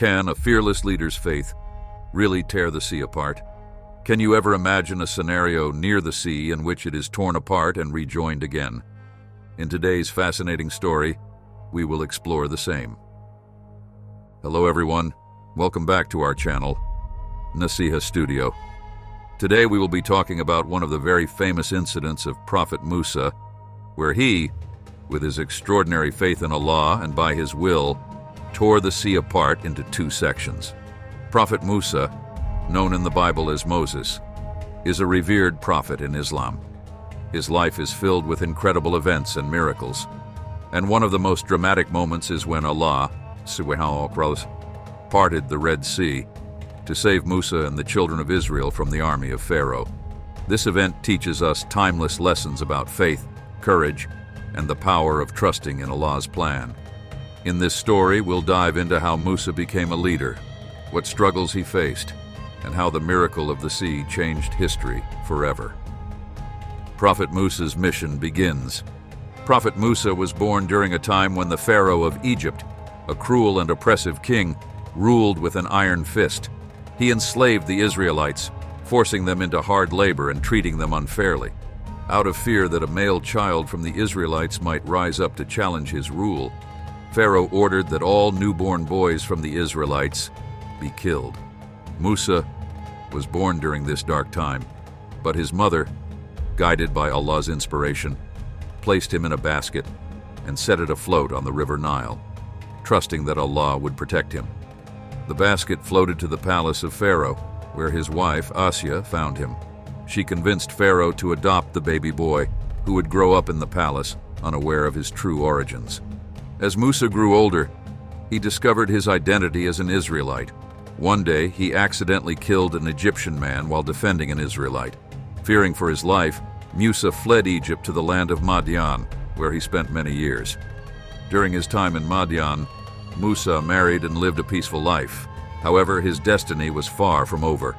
can a fearless leader's faith really tear the sea apart? Can you ever imagine a scenario near the sea in which it is torn apart and rejoined again? In today's fascinating story, we will explore the same. Hello everyone, welcome back to our channel, Naseeha Studio. Today we will be talking about one of the very famous incidents of Prophet Musa, where he, with his extraordinary faith in Allah and by his will, tore the sea apart into two sections. Prophet Musa, known in the Bible as Moses, is a revered prophet in Islam. His life is filled with incredible events and miracles, and one of the most dramatic moments is when Allah, subhanahu, parted the Red Sea to save Musa and the children of Israel from the army of Pharaoh. This event teaches us timeless lessons about faith, courage, and the power of trusting in Allah's plan. In this story, we'll dive into how Musa became a leader, what struggles he faced, and how the miracle of the sea changed history forever. Prophet Musa's mission begins. Prophet Musa was born during a time when the Pharaoh of Egypt, a cruel and oppressive king, ruled with an iron fist. He enslaved the Israelites, forcing them into hard labor and treating them unfairly. Out of fear that a male child from the Israelites might rise up to challenge his rule, Pharaoh ordered that all newborn boys from the Israelites be killed. Musa was born during this dark time, but his mother, guided by Allah's inspiration, placed him in a basket and set it afloat on the river Nile, trusting that Allah would protect him. The basket floated to the palace of Pharaoh, where his wife, Asya, found him. She convinced Pharaoh to adopt the baby boy, who would grow up in the palace, unaware of his true origins. As Musa grew older, he discovered his identity as an Israelite. One day, he accidentally killed an Egyptian man while defending an Israelite. Fearing for his life, Musa fled Egypt to the land of Madian, where he spent many years. During his time in Madian, Musa married and lived a peaceful life. However, his destiny was far from over.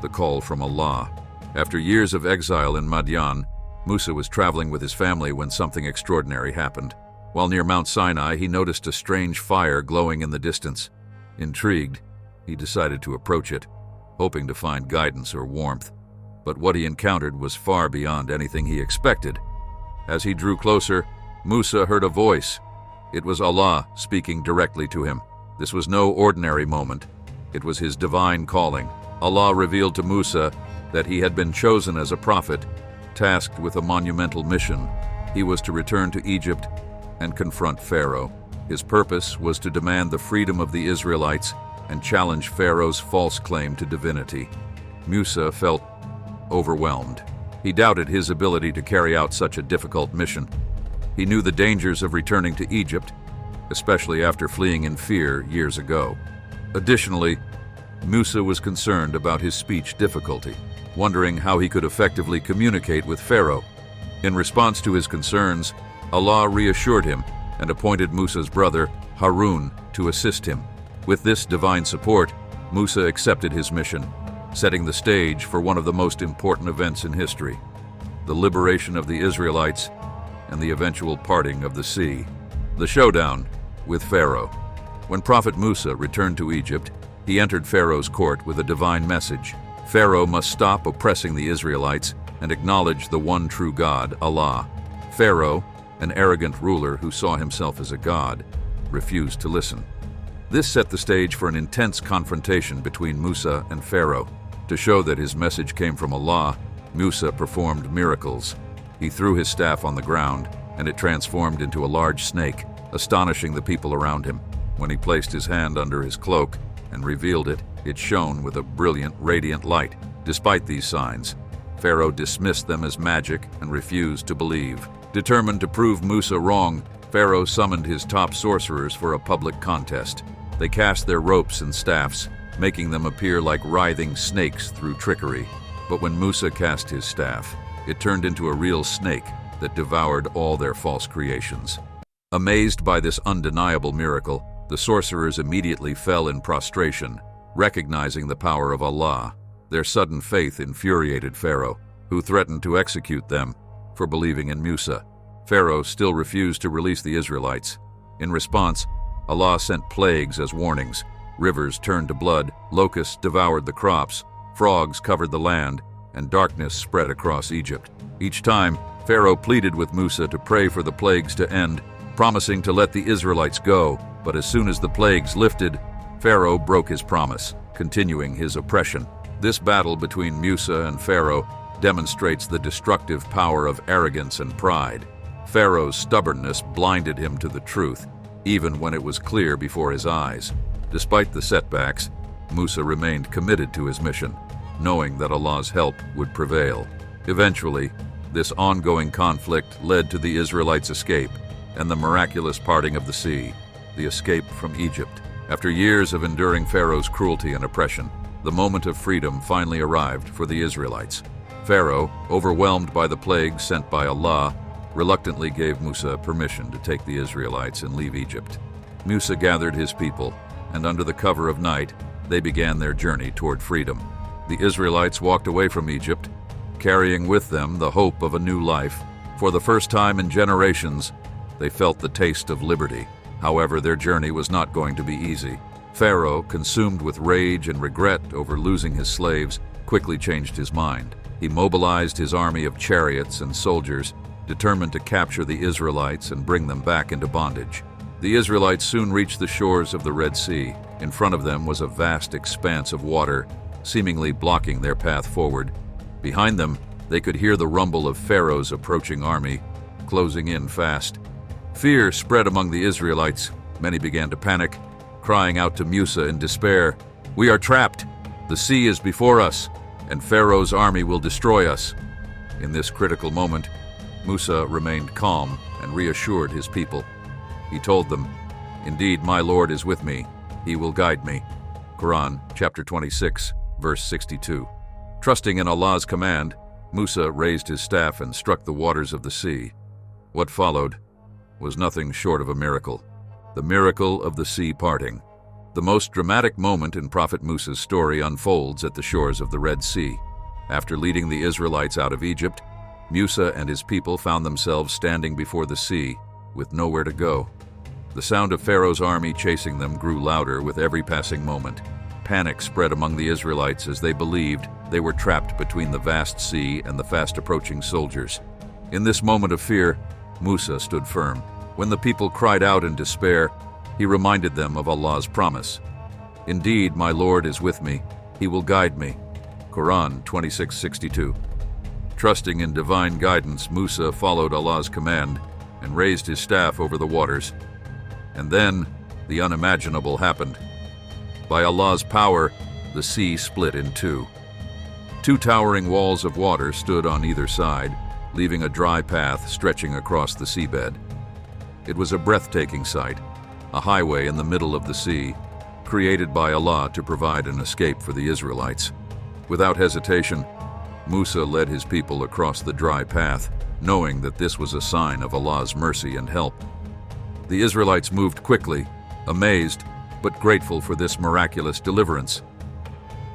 The call from Allah. After years of exile in Madian, Musa was traveling with his family when something extraordinary happened. While near Mount Sinai, he noticed a strange fire glowing in the distance. Intrigued, he decided to approach it, hoping to find guidance or warmth. But what he encountered was far beyond anything he expected. As he drew closer, Musa heard a voice. It was Allah speaking directly to him. This was no ordinary moment. It was his divine calling. Allah revealed to Musa that he had been chosen as a prophet, tasked with a monumental mission. He was to return to Egypt and confront Pharaoh. His purpose was to demand the freedom of the Israelites and challenge Pharaoh's false claim to divinity. Musa felt overwhelmed. He doubted his ability to carry out such a difficult mission. He knew the dangers of returning to Egypt, especially after fleeing in fear years ago. Additionally, Musa was concerned about his speech difficulty, wondering how he could effectively communicate with Pharaoh. In response to his concerns, Allah reassured him and appointed Musa's brother, Harun, to assist him. With this divine support, Musa accepted his mission, setting the stage for one of the most important events in history, the liberation of the Israelites and the eventual parting of the sea. The Showdown with Pharaoh. When Prophet Musa returned to Egypt, he entered Pharaoh's court with a divine message. Pharaoh must stop oppressing the Israelites and acknowledge the one true God, Allah. Pharaoh, an arrogant ruler who saw himself as a god, refused to listen. This set the stage for an intense confrontation between Musa and Pharaoh. To show that his message came from Allah, Musa performed miracles. He threw his staff on the ground, and it transformed into a large snake, astonishing the people around him. When he placed his hand under his cloak and revealed it, it shone with a brilliant, radiant light. Despite these signs, Pharaoh dismissed them as magic and refused to believe. Determined to prove Musa wrong, Pharaoh summoned his top sorcerers for a public contest. They cast their ropes and staffs, making them appear like writhing snakes through trickery. But when Musa cast his staff, it turned into a real snake that devoured all their false creations. Amazed by this undeniable miracle, the sorcerers immediately fell in prostration, recognizing the power of Allah. Their sudden faith infuriated Pharaoh, who threatened to execute them for believing in Musa. Pharaoh still refused to release the Israelites. In response, Allah sent plagues as warnings, Rivers turned to blood, locusts devoured the crops, frogs covered the land, and darkness spread across Egypt. Each time, Pharaoh pleaded with Musa to pray for the plagues to end, promising to let the Israelites go. But as soon as the plagues lifted, Pharaoh broke his promise, continuing his oppression. This battle between Musa and Pharaoh demonstrates the destructive power of arrogance and pride. Pharaoh's stubbornness blinded him to the truth, even when it was clear before his eyes. Despite the setbacks, Musa remained committed to his mission, knowing that Allah's help would prevail. Eventually, this ongoing conflict led to the Israelites' escape and the miraculous parting of the sea, the escape from Egypt. After years of enduring Pharaoh's cruelty and oppression, the moment of freedom finally arrived for the Israelites. Pharaoh, overwhelmed by the plagues sent by Allah, reluctantly gave Musa permission to take the Israelites and leave Egypt. Musa gathered his people, and under the cover of night, they began their journey toward freedom. The Israelites walked away from Egypt, carrying with them the hope of a new life. For the first time in generations, they felt the taste of liberty. However, their journey was not going to be easy. Pharaoh, consumed with rage and regret over losing his slaves, quickly changed his mind. He mobilized his army of chariots and soldiers, determined to capture the Israelites and bring them back into bondage. The Israelites soon reached the shores of the Red Sea. In front of them was a vast expanse of water, seemingly blocking their path forward. Behind them, they could hear the rumble of Pharaoh's approaching army, closing in fast. Fear spread among the Israelites. Many began to panic, crying out to Musa in despair, "We are trapped! The sea is before us, and Pharaoh's army will destroy us." In this critical moment, Musa remained calm and reassured his people. He told them, "Indeed, my Lord is with me. He will guide me." Quran, chapter 26, verse 62. Trusting in Allah's command, Musa raised his staff and struck the waters of the sea. What followed was nothing short of a miracle. The miracle of the sea parting. The most dramatic moment in Prophet Musa's story unfolds at the shores of the Red Sea. After leading the Israelites out of Egypt, Musa and his people found themselves standing before the sea, with nowhere to go. The sound of Pharaoh's army chasing them grew louder with every passing moment. Panic spread among the Israelites as they believed they were trapped between the vast sea and the fast-approaching soldiers. In this moment of fear, Musa stood firm. When the people cried out in despair, he reminded them of Allah's promise. "Indeed, my Lord is with me. He will guide me." Quran 26:62. Trusting in divine guidance, Musa followed Allah's command and raised his staff over the waters. And then, the unimaginable happened. By Allah's power, the sea split in two. Two towering walls of water stood on either side, leaving a dry path stretching across the seabed. It was a breathtaking sight, a highway in the middle of the sea, created by Allah to provide an escape for the Israelites. Without hesitation, Musa led his people across the dry path, knowing that this was a sign of Allah's mercy and help. The Israelites moved quickly, amazed but grateful for this miraculous deliverance.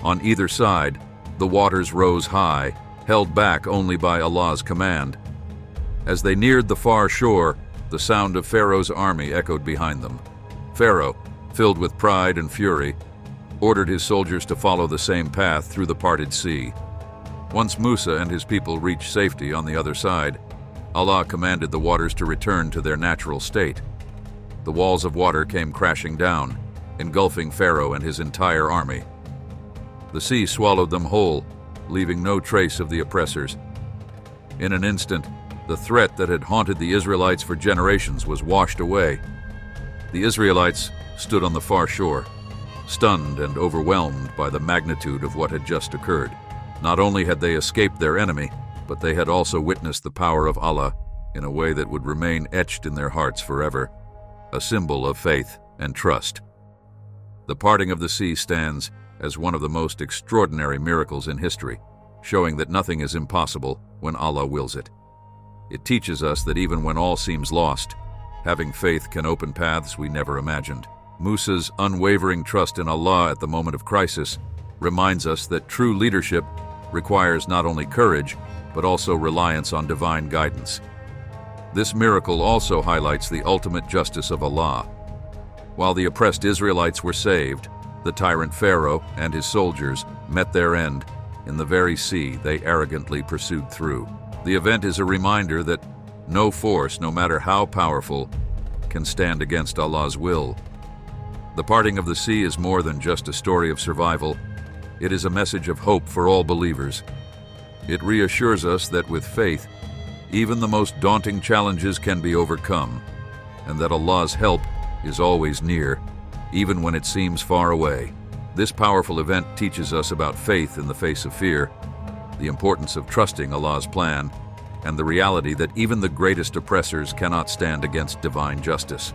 On either side, the waters rose high, held back only by Allah's command. As they neared the far shore, the sound of Pharaoh's army echoed behind them. Pharaoh, filled with pride and fury, ordered his soldiers to follow the same path through the parted sea. Once Musa and his people reached safety on the other side, Allah commanded the waters to return to their natural state. The walls of water came crashing down, engulfing Pharaoh and his entire army. The sea swallowed them whole, leaving no trace of the oppressors. In an instant, the threat that had haunted the Israelites for generations was washed away. The Israelites stood on the far shore, stunned and overwhelmed by the magnitude of what had just occurred. Not only had they escaped their enemy, but they had also witnessed the power of Allah in a way that would remain etched in their hearts forever, a symbol of faith and trust. The parting of the sea stands as one of the most extraordinary miracles in history, showing that nothing is impossible when Allah wills it. It teaches us that even when all seems lost, having faith can open paths we never imagined. Musa's unwavering trust in Allah at the moment of crisis reminds us that true leadership requires not only courage, but also reliance on divine guidance. This miracle also highlights the ultimate justice of Allah. While the oppressed Israelites were saved, The tyrant Pharaoh and his soldiers met their end in the very sea they arrogantly pursued through. The event is a reminder that no force, no matter how powerful, can stand against Allah's will. The parting of the sea is more than just a story of survival. It is a message of hope for all believers. It reassures us that with faith, even the most daunting challenges can be overcome, and that Allah's help is always near, even when it seems far away. This powerful event teaches us about faith in the face of fear, the importance of trusting Allah's plan, and the reality that even the greatest oppressors cannot stand against divine justice.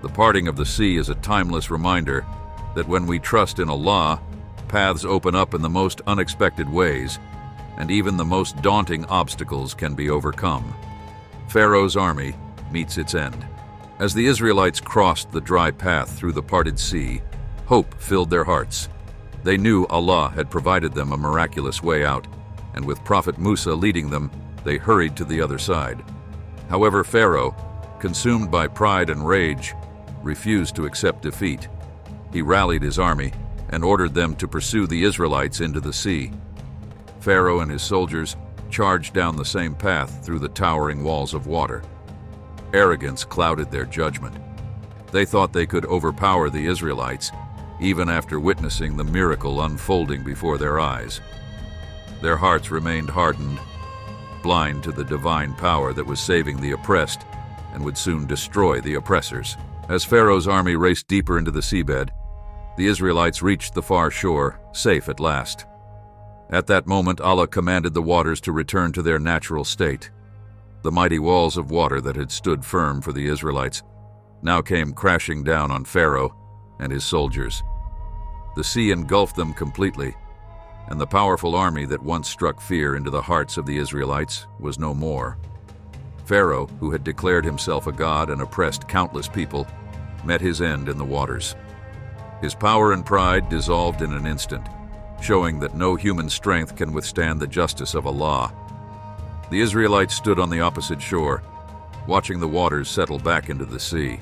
The parting of the sea is a timeless reminder that when we trust in Allah, paths open up in the most unexpected ways, and even the most daunting obstacles can be overcome. Pharaoh's army meets its end. As the Israelites crossed the dry path through the parted sea, hope filled their hearts. They knew Allah had provided them a miraculous way out, and with Prophet Musa leading them, they hurried to the other side. However, Pharaoh, consumed by pride and rage, refused to accept defeat. He rallied his army and ordered them to pursue the Israelites into the sea. Pharaoh and his soldiers charged down the same path through the towering walls of water. Arrogance clouded their judgment. They thought they could overpower the Israelites, even after witnessing the miracle unfolding before their eyes. Their hearts remained hardened, blind to the divine power that was saving the oppressed and would soon destroy the oppressors. As Pharaoh's army raced deeper into the seabed, the Israelites reached the far shore, safe at last. At that moment, Allah commanded the waters to return to their natural state. The mighty walls of water that had stood firm for the Israelites now came crashing down on Pharaoh and his soldiers. The sea engulfed them completely, and the powerful army that once struck fear into the hearts of the Israelites was no more. Pharaoh, who had declared himself a god and oppressed countless people, met his end in the waters. His power and pride dissolved in an instant, showing that no human strength can withstand the justice of Allah. The Israelites stood on the opposite shore, watching the waters settle back into the sea.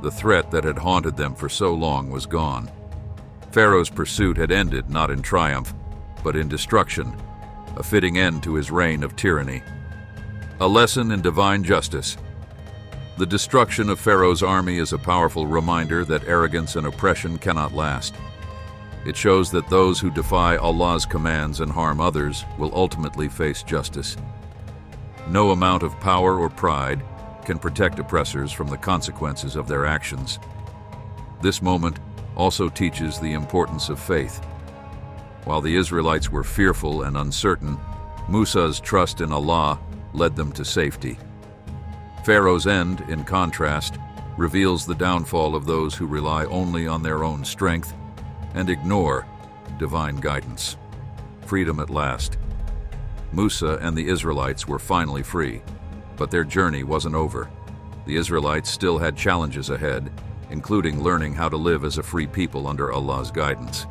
The threat that had haunted them for so long was gone. Pharaoh's pursuit had ended not in triumph, but in destruction, a fitting end to his reign of tyranny. A lesson in divine justice. The destruction of Pharaoh's army is a powerful reminder that arrogance and oppression cannot last. It shows that those who defy Allah's commands and harm others will ultimately face justice. No amount of power or pride can protect oppressors from the consequences of their actions. This moment also teaches the importance of faith. While the Israelites were fearful and uncertain, Musa's trust in Allah led them to safety. Pharaoh's end, in contrast, reveals the downfall of those who rely only on their own strength and ignore divine guidance. Freedom at last. Musa and the Israelites were finally free, but their journey wasn't over. The Israelites still had challenges ahead, including learning how to live as a free people under Allah's guidance.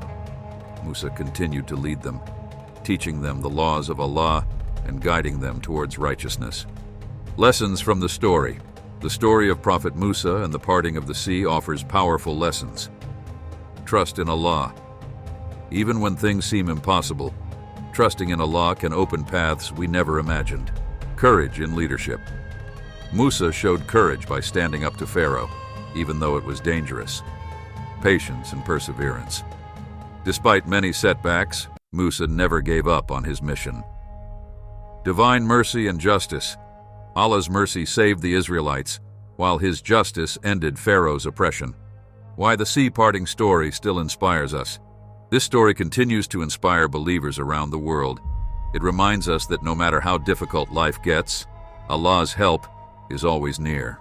Musa continued to lead them, teaching them the laws of Allah and guiding them towards righteousness. Lessons from the story. The story of Prophet Musa and the parting of the sea offers powerful lessons. Trust in Allah. Even when things seem impossible, trusting in Allah can open paths we never imagined. Courage in leadership. Musa showed courage by standing up to Pharaoh, even though it was dangerous. Patience and perseverance. Despite many setbacks, Musa never gave up on his mission. Divine mercy and justice. Allah's mercy saved the Israelites, while his justice ended Pharaoh's oppression. Why the sea parting story still inspires us. This story continues to inspire believers around the world. It reminds us that no matter how difficult life gets, Allah's help is always near.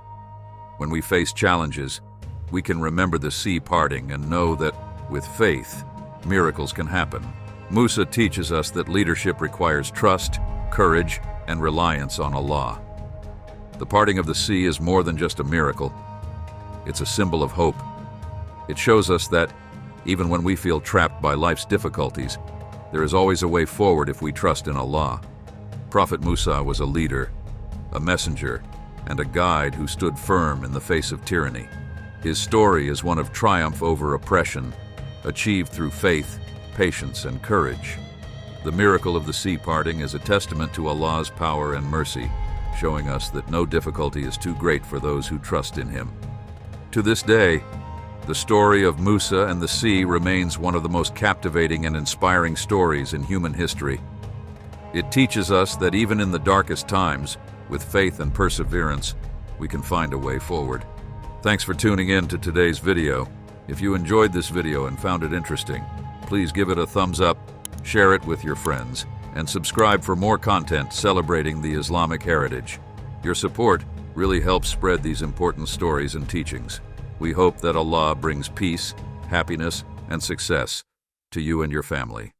When we face challenges, we can remember the sea parting and know that, with faith, miracles can happen. Musa teaches us that leadership requires trust, courage, and reliance on Allah. The parting of the sea is more than just a miracle. It's a symbol of hope. It shows us that, even when we feel trapped by life's difficulties, there is always a way forward if we trust in Allah. Prophet Musa was a leader, a messenger, and a guide who stood firm in the face of tyranny. His story is one of triumph over oppression achieved through faith, patience, and courage. The miracle of the sea parting is a testament to Allah's power and mercy, showing us that no difficulty is too great for those who trust in Him. To this day, the story of Musa and the sea remains one of the most captivating and inspiring stories in human history. It teaches us that even in the darkest times, with faith and perseverance, we can find a way forward. Thanks for tuning in to today's video. If you enjoyed this video and found it interesting, please give it a thumbs up, share it with your friends, and subscribe for more content celebrating the Islamic heritage. Your support really helps spread these important stories and teachings. We hope that Allah brings peace, happiness, and success to you and your family.